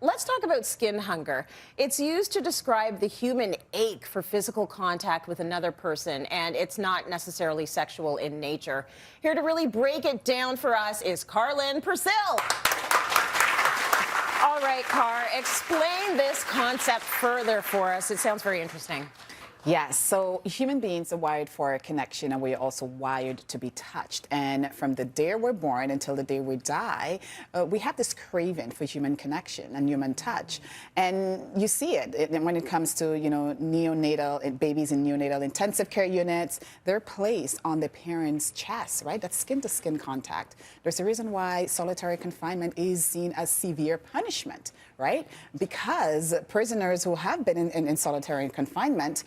Let's talk about skin hunger. It's used to describe the human ache for physical contact with another person, and it's not necessarily sexual in nature. Here to really break it down for us is Karlyn Percil. All right, Car, explain this concept further for us. It sounds very interesting. Yes, so human beings are wired for a connection, and we're also wired to be touched. And from the day we're born until the day we die, we have this craving for human connection and human touch. And you see it when it comes to, neonatal babies in neonatal intensive care units. They're placed on the parents' chest, right? That's skin-to-skin contact. There's a reason why solitary confinement is seen as severe punishment, right? Because prisoners who have been in solitary confinement,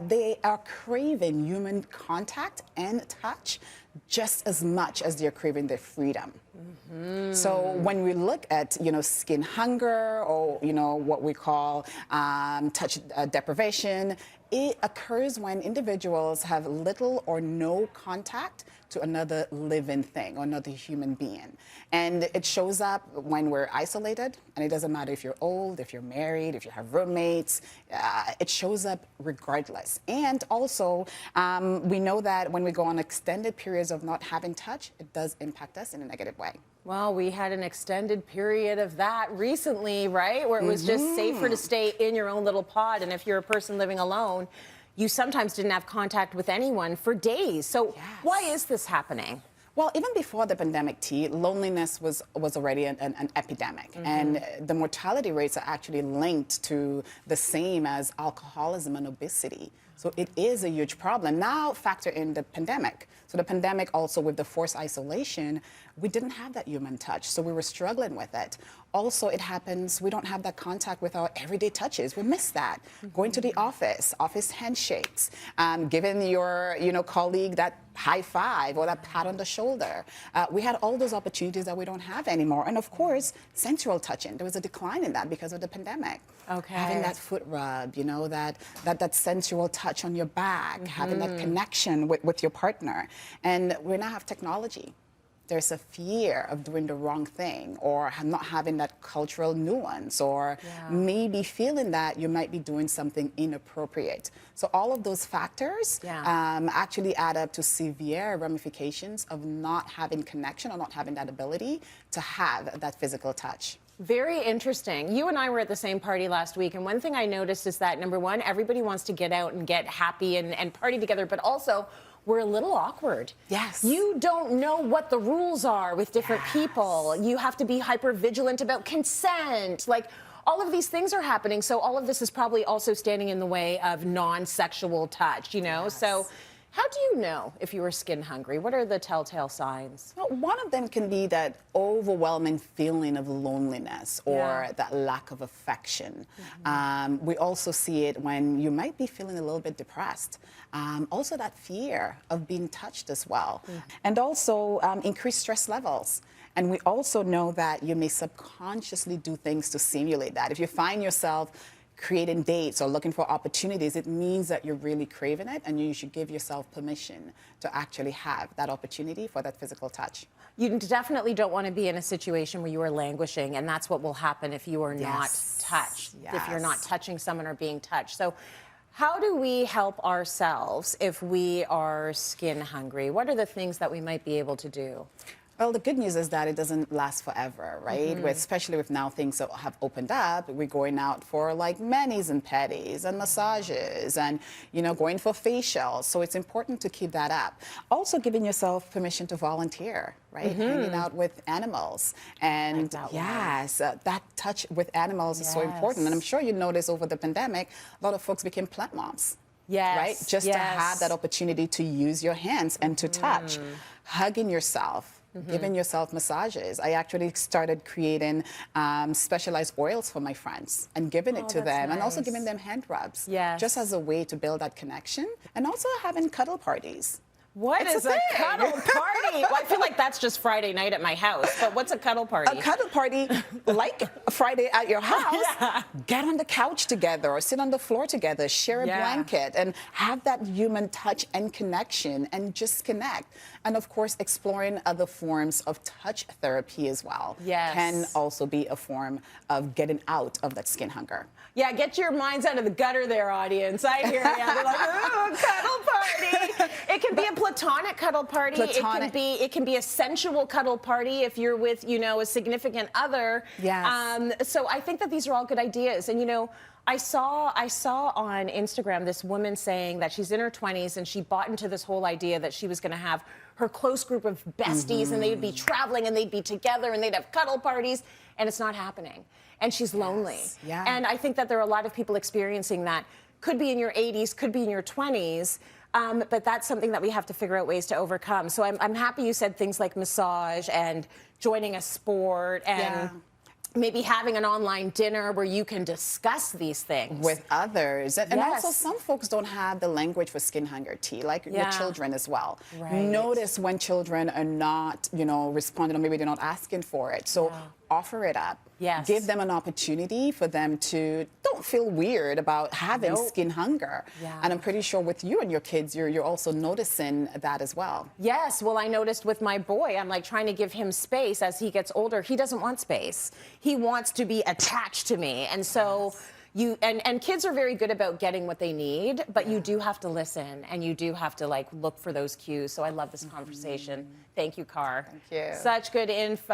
they are craving human contact and touch just as much as they're craving their freedom. Mm-hmm. So when we look at, skin hunger or, what we call touch deprivation, it occurs when individuals have little or no contact to another living thing or another human being. And it shows up when we're isolated, and it doesn't matter if you're old, if you're married, if you have roommates, it shows up regardless. And also, we know that when we go on extended periods of not having touch, it does impact us in a negative way. Well, we had an extended period of that recently, right? Where it was just safer to stay in your own little pod. And if you're a person living alone, you sometimes didn't have contact with anyone for days. So why is this happening? Well, even before the pandemic, loneliness was already an epidemic. Mm-hmm. And the mortality rates are actually linked to the same as alcoholism and obesity. So it is a huge problem. Now factor in the pandemic. So the pandemic also with the forced isolation, we didn't have that human touch. So we were struggling with it. Also, it happens, we don't have that contact with our everyday touches. We miss that. Mm-hmm. Going to the office handshakes, giving your colleague that high five or that pat on the shoulder. We had all those opportunities that we don't have anymore. And of course, sensual touching. There was a decline in that because of the pandemic. Okay. Having that foot rub, that sensual touch on your back, having that connection with your partner. And we now have technology. There's a fear of doing the wrong thing or not having that cultural nuance or maybe feeling that you might be doing something inappropriate. So all of those factors actually add up to severe ramifications of not having connection or not having that ability to have that physical touch. Very interesting. You and I were at the same party last week, and one thing I noticed is that, number one, everybody wants to get out and get happy and party together, but also we're a little awkward. Yes. You don't know what the rules are with different people. You have to be hyper vigilant about consent. Like, all of these things are happening, so all of this is probably also standing in the way of non-sexual touch, So how do you know if you are skin hungry? What are the telltale signs? Well, one of them can be that overwhelming feeling of loneliness or that lack of affection. Mm-hmm. We also see it when you might be feeling a little bit depressed. Also that fear of being touched as well. Mm-hmm. And also increased stress levels. And we also know that you may subconsciously do things to simulate that. If you find yourself creating dates or looking for opportunities, it means that you're really craving it, and you should give yourself permission to actually have that opportunity for that physical touch. You definitely don't want to be in a situation where you are languishing, and that's what will happen if you are not touched, if you're not touching someone or being touched. So how do we help ourselves if we are skin hungry? What are the things that we might be able to do? Well, the good news is that it doesn't last forever, right? Mm-hmm. Especially with now things that have opened up, we're going out for like manis and pedis and massages and, going for facials. So it's important to keep that up. Also giving yourself permission to volunteer, right? Mm-hmm. Hanging out with animals. And that touch with animals is so important. And I'm sure you noticed over the pandemic, a lot of folks became plant moms. Yes. Right? Just to have that opportunity to use your hands and to touch. Hugging yourself. Giving yourself massages. I actually started creating specialized oils for my friends and giving it to them, and also giving them hand rubs, just as a way to build that connection, and also having cuddle parties. What It's is a a thing. cuddle party? Well, I feel like that's just Friday night at my house. But what's a cuddle party? A cuddle party, like Friday at your house, Yeah. get on the couch together or sit on the floor together, share a Yeah. blanket, and have that human touch and connection and just connect. And of course, exploring other forms of touch therapy as well Yes. can also be a form of getting out of that skin hunger. Yeah, get your minds out of the gutter there, audience. I hear you. They're like, ooh, cuddle party. It can be a platonic cuddle party. Platonic. It can be a sensual cuddle party if you're with, a significant other. Yes. So I think that these are all good ideas. And I saw on Instagram this woman saying that she's in her 20s and she bought into this whole idea that she was going to have her close group of besties and they'd be traveling and they'd be together and they'd have cuddle parties, and it's not happening. And she's lonely. Yeah. And I think that there are a lot of people experiencing that. Could be in your 80s, could be in your 20s. But that's something that we have to figure out ways to overcome. So I'm happy you said things like massage and joining a sport and maybe having an online dinner where you can discuss these things. With others. And Yes. also, some folks don't have the language for skin hunger tea, like Yeah. with children as well. Right. Notice when children are not, responding, or maybe they're not asking for it. So offer it up. Yes. Give them an opportunity for them to don't feel weird about having Nope. skin hunger. Yeah. And I'm pretty sure with you and your kids, you're also noticing that as well. Yes, well, I noticed with my boy, I'm like trying to give him space as he gets older. He doesn't want space. He wants to be attached to me. And so and kids are very good about getting what they need, but you do have to listen and you do have to look for those cues. So I love this conversation. Thank you, Car. Thank you. Such good info.